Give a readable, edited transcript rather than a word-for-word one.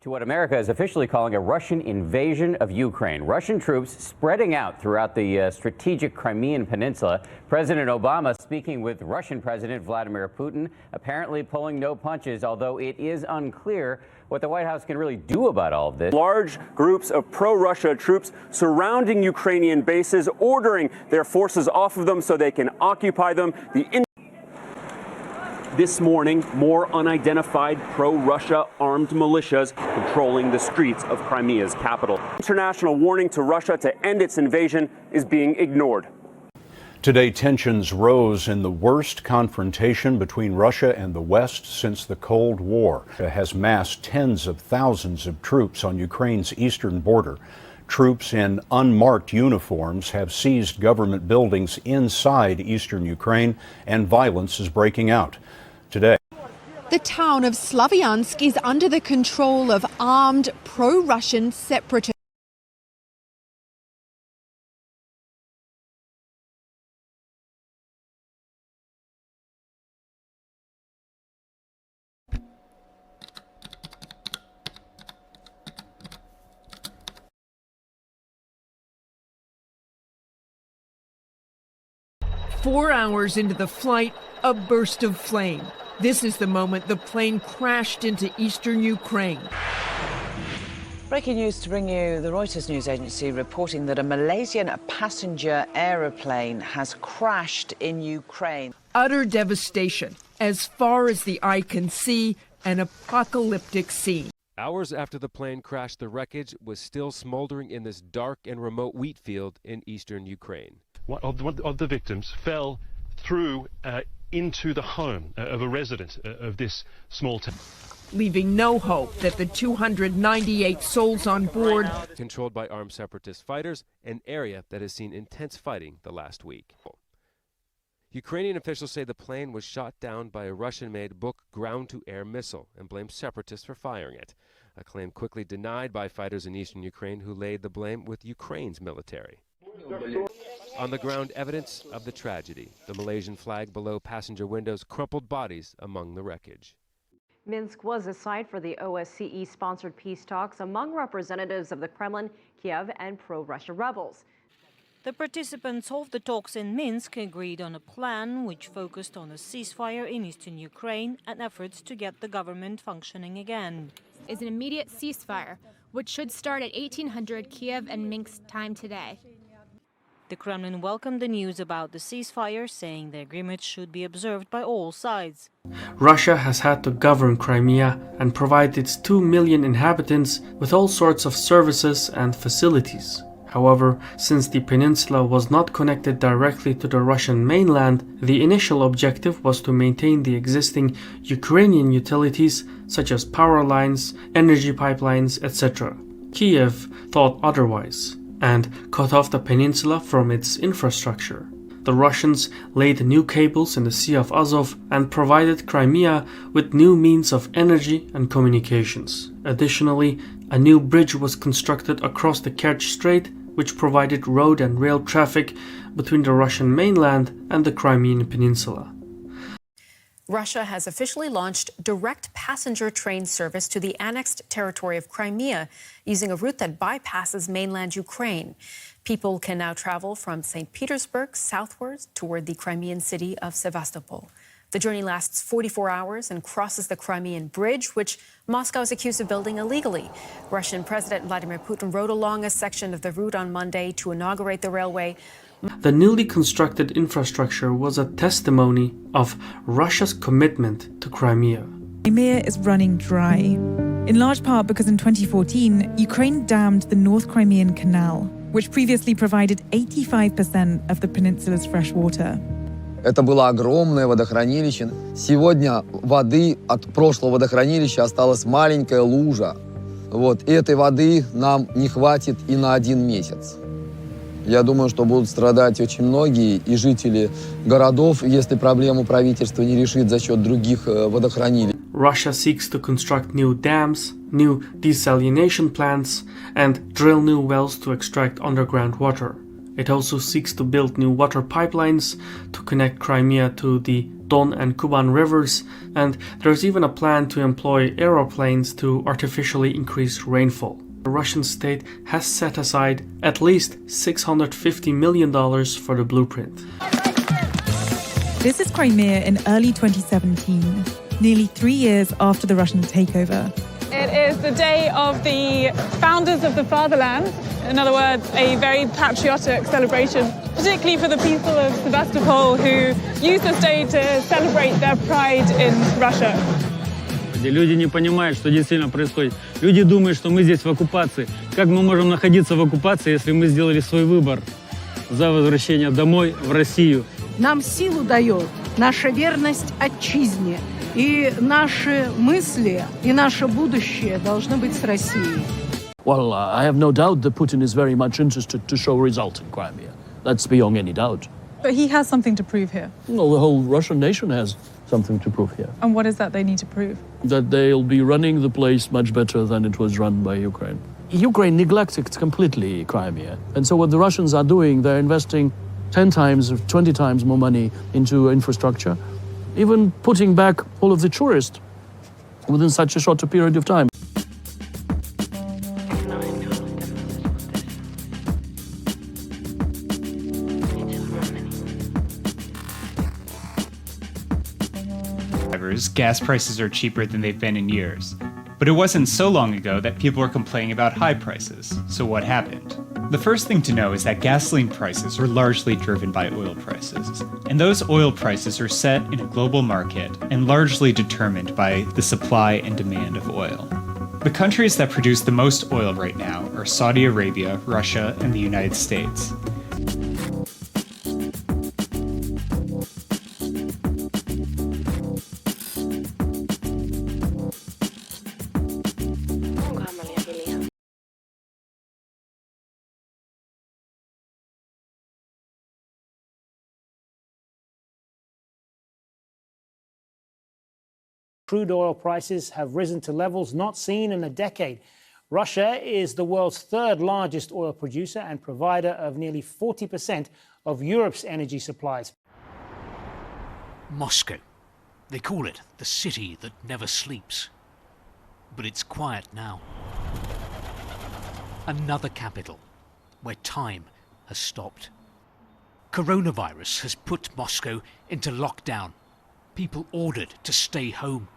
To what America is officially calling a Russian invasion of Ukraine. Russian troops spreading out throughout the strategic Crimean Peninsula. President Obama speaking with Russian President Vladimir Putin, apparently pulling no punches, although it is unclear what the White House can really do about all of this. Large groups of pro-Russia troops surrounding Ukrainian bases, ordering their forces off of them so they can occupy them. This morning, more unidentified pro-Russia armed militias controlling the streets of Crimea's capital. International warning to Russia to end its invasion is being ignored. Today, tensions rose in the worst confrontation between Russia and the West since the Cold War. It has massed tens of thousands of troops on Ukraine's eastern border. Troops in unmarked uniforms have seized government buildings inside eastern Ukraine, and violence is breaking out. Today, the town of Slavyansk is under the control of armed pro-Russian separatists. Four hours into the flight, a burst of flame. This is the moment the plane crashed into eastern Ukraine. Breaking news to bring you the Reuters news agency reporting that a Malaysian passenger aeroplane has crashed in Ukraine. Utter devastation. As far as the eye can see, an apocalyptic scene. Hours after the plane crashed, the wreckage was still smoldering in this dark and remote wheat field in eastern Ukraine. One of the victims fell through into the home of a resident of this small town, leaving no hope that the 298 souls on board, controlled by armed separatist fighters, an area that has seen intense fighting the last week. Ukrainian officials say the plane was shot down by a Russian-made Buk ground-to-air missile and blame separatists for firing it, a claim quickly denied by fighters in eastern Ukraine who laid the blame with Ukraine's military. On the ground, evidence of the tragedy. The Malaysian flag below passenger windows, crumpled bodies among the wreckage. Minsk was a site for the OSCE-sponsored peace talks among representatives of the Kremlin, Kiev, and pro-Russia rebels. The participants of the talks in Minsk agreed on a plan which focused on a ceasefire in eastern Ukraine and efforts to get the government functioning again. Is an immediate ceasefire, which should start at 1800 Kiev and Minsk time today. The Kremlin welcomed the news about the ceasefire, saying the agreement should be observed by all sides. Russia has had to govern Crimea and provide its 2 million inhabitants with all sorts of services and facilities. However, since the peninsula was not connected directly to the Russian mainland, the initial objective was to maintain the existing Ukrainian utilities such as power lines, energy pipelines, etc. Kiev thought otherwise and cut off the peninsula from its infrastructure. The Russians laid new cables in the Sea of Azov and provided Crimea with new means of energy and communications. Additionally, a new bridge was constructed across the Kerch Strait, which provided road and rail traffic between the Russian mainland and the Crimean Peninsula. Russia has officially launched direct passenger train service to the annexed territory of Crimea using a route that bypasses mainland Ukraine. People can now travel from St. Petersburg southwards toward the Crimean city of Sevastopol. The journey lasts 44 hours and crosses the Crimean Bridge, which Moscow is accused of building illegally. Russian President Vladimir Putin rode along a section of the route on Monday to inaugurate the railway. The newly constructed infrastructure was a testimony of Russia's commitment to Crimea. Crimea is running dry, in large part because in 2014, Ukraine dammed the North Crimean Canal, which previously provided 85% of the peninsula's fresh water. Это было огромное водохранилище. Сегодня воды от прошлого водохранилища осталась маленькая лужа. И этой воды нам не хватит и на 1 месяц. Я думаю, что будут страдать очень многие и жители городов, если проблему правительство не решит за счет других водохранилищ. Russia seeks to construct new dams, new desalination plants, and drill new wells to extract underground water. It also seeks to build new water pipelines to connect Crimea to the Don and Kuban rivers, and there's even a plan to employ aeroplanes to artificially increase rainfall. The Russian state has set aside at least $650 million for the blueprint. This is Crimea in early 2017, nearly 3 years after the Russian takeover. It is the day of the founders of the fatherland. In other words, a very patriotic celebration, particularly for the people of Sevastopol who use this day to celebrate their pride in Russia. Люди не понимают, что действительно происходит. Люди думают, что мы здесь в оккупации. Как мы можем находиться в оккупации, если мы сделали свой выбор за возвращение домой, в Россию? Нам силу дает наша верность отчизне. И наши мысли, и наше будущее должны быть с Россией. Well, I have no doubt that Putin is very much interested to show results in Crimea. That's beyond any doubt. But he has something to prove here. No, the whole Russian nation has something to prove here. And what is that they need to prove? That they'll be running the place much better than it was run by Ukraine. Ukraine neglected completely Crimea. And so what the Russians are doing, they're investing 10 times or 20 times more money into infrastructure, even putting back all of the tourists within such a short period of time. Gas prices are cheaper than they've been in years. But it wasn't so long ago that people were complaining about high prices. So what happened? The first thing to know is that gasoline prices are largely driven by oil prices. And those oil prices are set in a global market and largely determined by the supply and demand of oil. The countries that produce the most oil right now are Saudi Arabia, Russia, and the United States. Crude oil prices have risen to levels not seen in a decade. Russia is the world's third largest oil producer and provider of nearly 40% of Europe's energy supplies. Moscow. They call it the city that never sleeps. But it's quiet now. Another capital where time has stopped. Coronavirus has put Moscow into lockdown. People ordered to stay home.